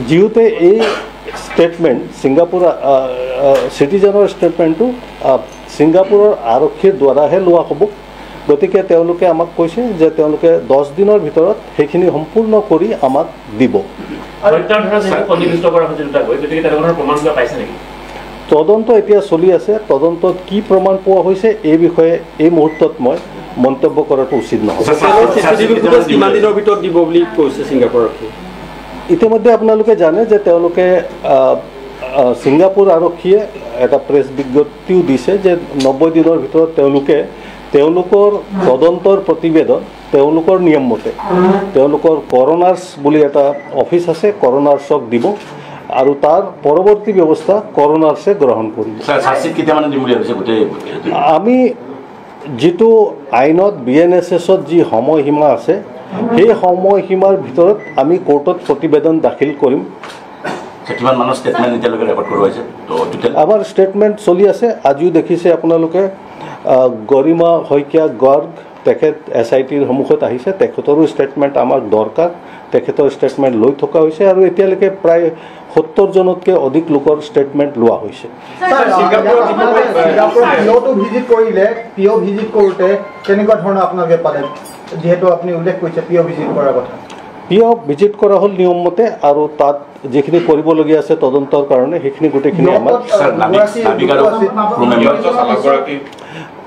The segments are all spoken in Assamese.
যিহেতু এই ষ্টেটমেণ্ট ছিংগাপুৰ চিটিজেনৰ ষ্টেটমেণ্টটো ছিংগাপুৰৰ আৰক্ষীৰ দ্বাৰাহে লোৱা হ'ব। গতিকে তেওঁলোকে আমাক কৈছে যে তেওঁলোকে 10 দিনৰ ভিতৰত সেইখিনি সম্পূৰ্ণ কৰি আমাক দিব। তদন্ত এতিয়া চলি আছে। তদন্তত কি প্ৰমাণ পোৱা হৈছে এই বিষয়ে এই মুহূৰ্তত মই মন্তব্য কৰাটো উচিত নহয়। ইতিমধ্যে আপোনালোকে জানে যে তেওঁলোকে ছিংগাপুৰ আৰক্ষীয়ে এটা প্ৰেছ বিজ্ঞপ্তিও দিছে যে 90 দিনৰ ভিতৰত তেওঁলোকৰ তদন্তৰ প্ৰতিবেদন তেওঁলোকৰ নিয়ম মতে তেওঁলোকৰ কৰোনাৰ্ছ বুলি এটা অফিচ আছে, কৰোনাৰ্ছক দিব আৰু তাৰ পৰৱৰ্তী ব্যৱস্থা কৰোনাৰ্ছে গ্ৰহণ কৰিব। আমি যিটো আইনত BNSSত যি সময়সীমা আছে সেই সময়সীমাৰ ভিতৰত আমি কোৰ্টত প্ৰতিবেদন দাখিল কৰিম। আমাৰ ষ্টেটমেণ্ট চলি আছে। আজিও দেখিছে আপোনালোকে গৰিমা শইকীয়া গৰ্গ তেখেত SITৰ সন্মুখত আহিছে। তেখেতৰো ষ্টেটমেণ্ট আমাক দৰকাৰ। তেখেতৰ ষ্টেটমেণ্ট লৈ থকা হৈছে আৰু এতিয়ালৈকে প্ৰায় 70 জনতকৈ অধিক লোকৰ ষ্টেটমেণ্ট লোৱা হৈছে। ভিজিট কৰোঁতে কেনেকুৱা ধৰণৰ আপোনালোকে পালে, যিহেতু আপুনি উল্লেখ কৰিছে পিঅ' ভিজিট কৰাৰ কথা? পিঅ' ভিজিট কৰা হ'ল নিয়ম মতে আৰু তাত যিখিনি কৰিবলগীয়া আছে তদন্তৰ কাৰণে সেইখিনি গোটেইখিনি আমাৰ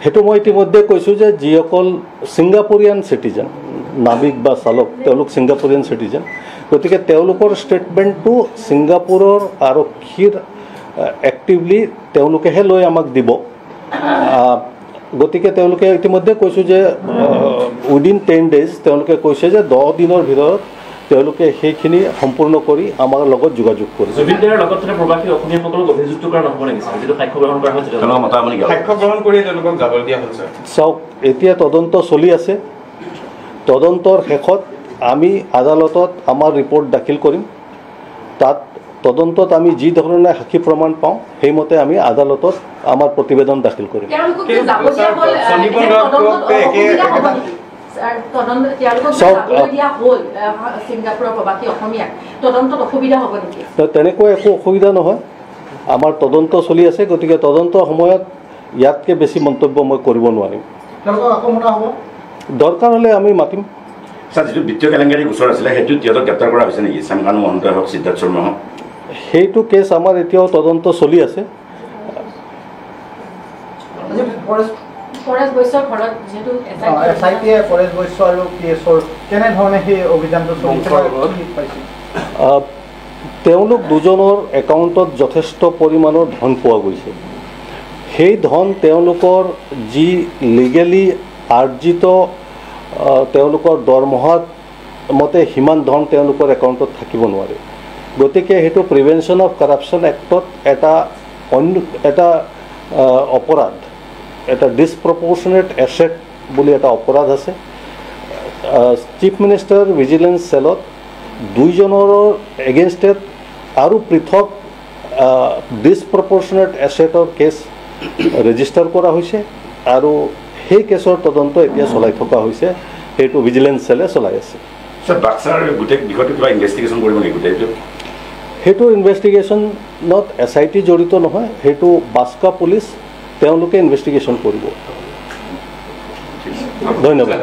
সেইটো মই ইতিমধ্যে কৈছোঁ যে যিসকল ছিংগাপুৰিয়ান চিটিজেন নাবিক বা চালক তেওঁলোক ছিংগাপুৰিয়ান চিটিজেন। গতিকে তেওঁলোকৰ ষ্টেটমেণ্টটো ছিংগাপুৰৰ আৰক্ষীৰ এক্টিভলি তেওঁলোকেহে লৈ আমাক দিব। গতিকে তেওঁলোকে ইতিমধ্যে কৈছোঁ যে উইদিন 10 days তেওঁলোকে কৈছে যে 10 দিনৰ ভিতৰত তেওঁলোকে সেইখিনি সম্পূৰ্ণ কৰি আমাৰ লগত যোগাযোগ কৰিছে। চাওক, এতিয়া তদন্ত চলি আছে। তদন্তৰ শেষত আমি আদালতত আমাৰ ৰিপৰ্ট দাখিল কৰিম। তাত তদন্তত আমি যি ধৰণে সাক্ষী প্ৰমাণ পাওঁ সেইমতে আমি আদালতত আমাৰ প্ৰতিবেদন দাখিল কৰিম। তেনেকুৱা একো অসুবিধা নহয়। আমাৰ তদন্ত চলি আছে। গতিকে তদন্তৰ সময়ত ইয়াতকৈ বেছি মন্তব্য মই কৰিব নোৱাৰিম। দৰকাৰ হ'লে আমি মাতিম। যিটো বিত্তীয় কেলেংকাৰী গোচৰ আছিলে সেইটো তেওঁলোকক গ্ৰেপ্তাৰ কৰা হৈছে নেকি? শ্যামকানু মহন্ত হওক, সিদ্ধাৰ্থ শৰ্মা হওক। সেইটো কেছ আমাৰ এতিয়াও তদন্ত চলি আছে। তেওঁলোক দুজনৰ একাউণ্টত যথেষ্ট পৰিমাণৰ ধন পোৱা গৈছে। সেই ধন তেওঁলোকৰ যি লিগেলি আৰ্জিত তেওঁলোকৰ দৰমহাৰ মতে সিমান ধন তেওঁলোকৰ একাউণ্টত থাকিব নোৱাৰে। গতিকে সেইটো প্ৰিভেনশ্যন অফ কাৰাপশ্যন এক্টত এটা অপৰাধ, এটা ডিছপ্ৰপৰ্চনেট এছেট বুলি এটা অপৰাধ আছে। চিফ মিনিষ্টাৰ ভিজিলেন্স চেলত 2 জনৰ এগেইনষ্টেড আৰু পৃথক ডিছপ্ৰপৰ্চনেট এছেটৰ কেছ ৰেজিষ্টাৰ কৰা হৈছে আৰু সেই কেছৰ তদন্ত এতিয়া চলাই থকা হৈছে। সেইটো ভিজিলেন্স চেলে চলাই আছে। সেইটো ইনভেষ্টিগেশ্যনত SIT জড়িত নহয়। সেইটো বাস্কা পুলিচ তেওঁলোকে ইনভেষ্টিগেশ্যন কৰিব। ধন্যবাদ।